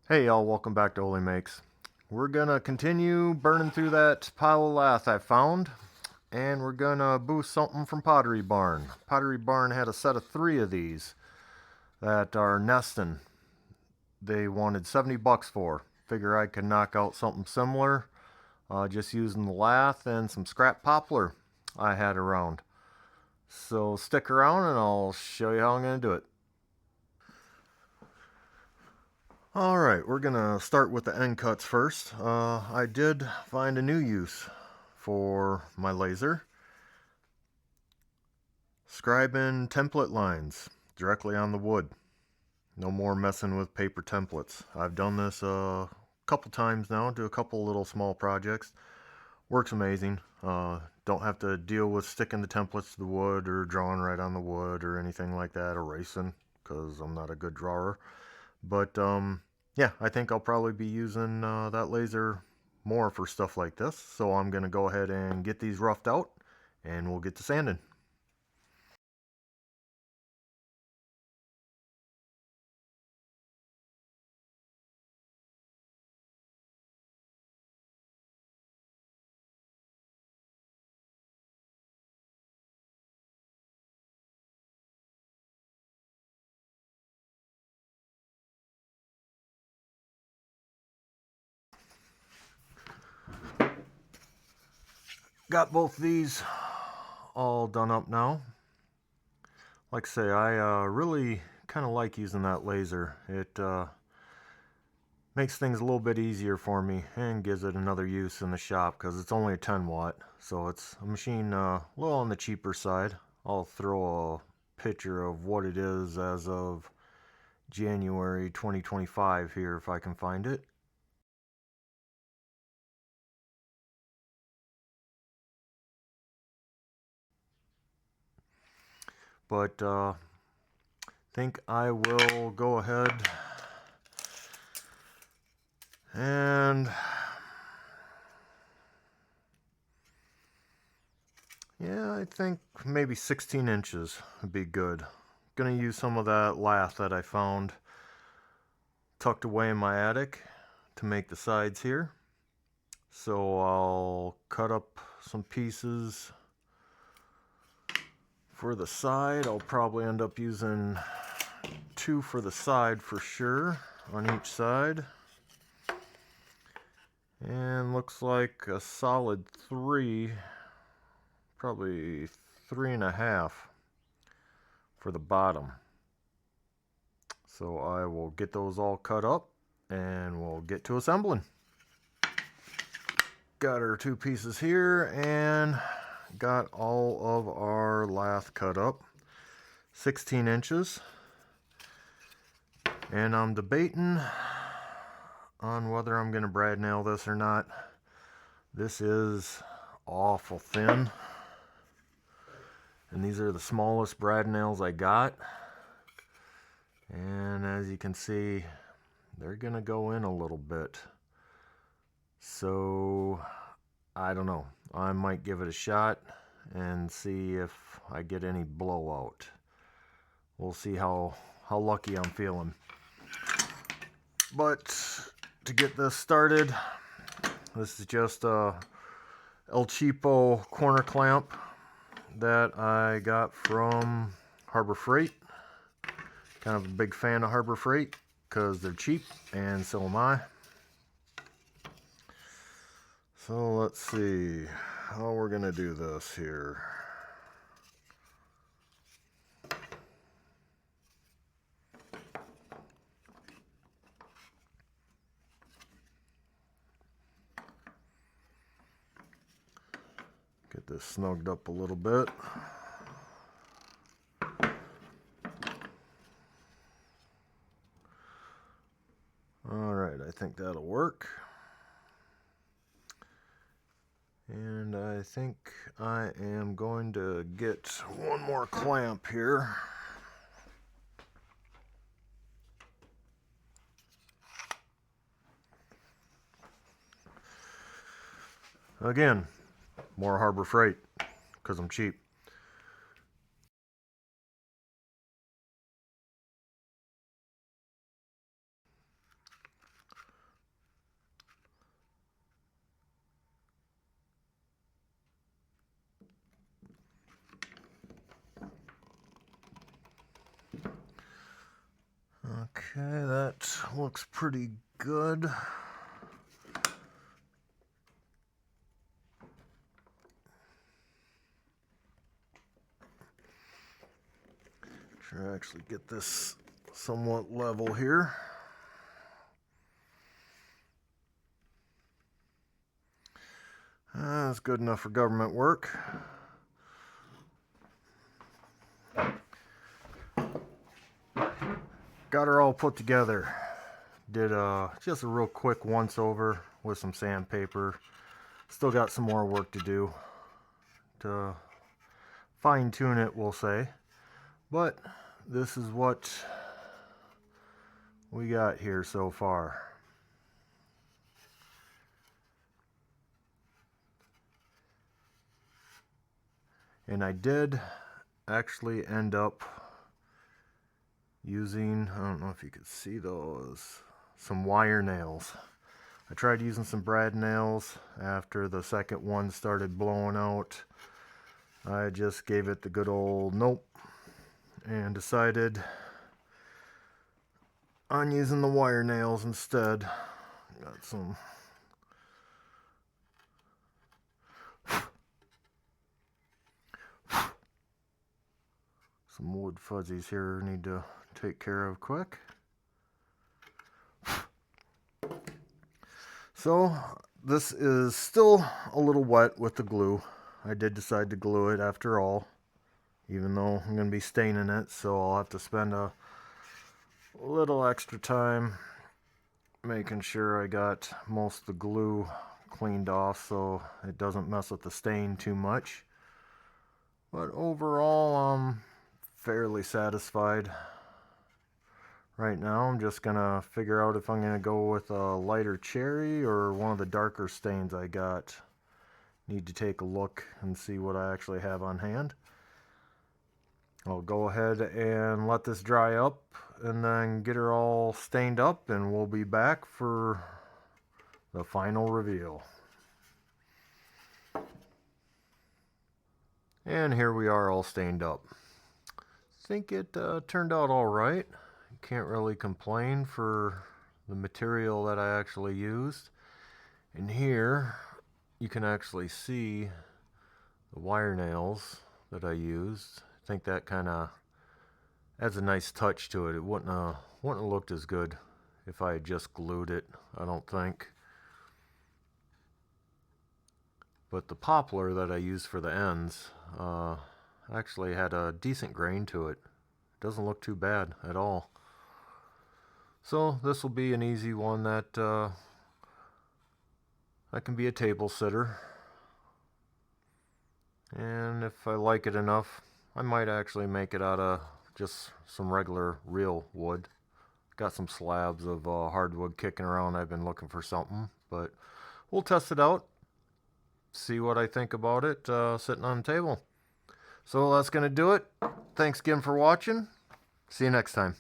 Hey y'all, welcome back to Oli Makes. We're gonna continue burning through that pile of lath I found, and we're gonna boost something from Pottery Barn. Pottery Barn had a set of 3 of these that are nesting. They wanted 70 bucks for. Figure I could knock out something similar, just using the lath and some scrap poplar I had around. So stick around and I'll show you how I'm gonna do it. Alright, we're gonna start with the end cuts first. I did find a new use for my laser. Scribing template lines directly on the wood. No more messing with paper templates. I've done this a couple times now, do a couple little small projects. Works amazing. Don't have to deal with sticking the templates to the wood or drawing right on the wood or anything like that, erasing, because I'm not a good drawer. But yeah, I think I'll probably be using that laser more for stuff like this. So I'm going to go ahead and get these roughed out and we'll get to sanding. Got both these all done up now. Like I say, I really kind of like using that laser. It makes things a little bit easier for me and gives it another use in the shop because it's only a 10 watt. So it's a machine a little on the cheaper side. I'll throw a picture of what it is as of January 2025 here if I can find it. But think I will go ahead and yeah, I think maybe 16 inches would be good. Gonna use some of that lath that I found tucked away in my attic to make the sides here. So I'll cut up some pieces for the side. I'll probably end up using 2 for the side for sure on each side. And looks like a solid 3, probably 3.5 for the bottom. So I will get those all cut up and we'll get to assembling. Got our 2 pieces here and got all of our lath cut up. 16 inches. And I'm debating on whether I'm going to brad nail this or not. This is awful thin. And these are the smallest brad nails I got. And as you can see, they're going to go in a little bit. So, I don't know. I might give it a shot and see if I get any blowout. We'll see how lucky I'm feeling. But to get this started, this is just a El Cheapo corner clamp that I got from Harbor Freight. Kind of a big fan of Harbor Freight because they're cheap and so am I. So let's see how we're gonna do this here. Get this snugged up a little bit. Alright, I think that'll work. And I think I am going to get one more clamp here. Again, more Harbor Freight because I'm cheap. Okay, that looks pretty good. Try to actually get this somewhat level here. That's good enough for government work. Got her all put together. Did just a real quick once over with some sandpaper. Still got some more work to do to fine tune it, we'll say. But this is what we got here so far. And I did actually end up using, I don't know if you could see those, some wire nails. I tried using some brad nails after the second one started blowing out. I just gave it the good old nope and decided on using the wire nails instead. Got some wood fuzzies here I need to take care of quick. So this is still a little wet with the glue. I did decide to glue it after all, even though I'm going to be staining it, so I'll have to spend a little extra time making sure I got most of the glue cleaned off so it doesn't mess with the stain too much. But overall, I'm fairly satisfied. Right now, I'm just gonna figure out if I'm gonna go with a lighter cherry or one of the darker stains I got. Need to take a look and see what I actually have on hand. I'll go ahead and let this dry up and then get her all stained up, and we'll be back for the final reveal. And here we are all stained up. I think it turned out all right. Can't really complain for the material that I actually used. And here you can actually see the wire nails that I used. I think that kind of adds a nice touch to it. It wouldn't have looked as good if I had just glued it, I don't think. But the poplar that I used for the ends actually had a decent grain to it. Doesn't look too bad at all. So this will be an easy one that can be a table sitter. And if I like it enough, I might actually make it out of just some regular real wood. Got some slabs of hardwood kicking around. I've been looking for something, but we'll test it out. See what I think about it sitting on the table. So that's going to do it. Thanks again for watching. See you next time.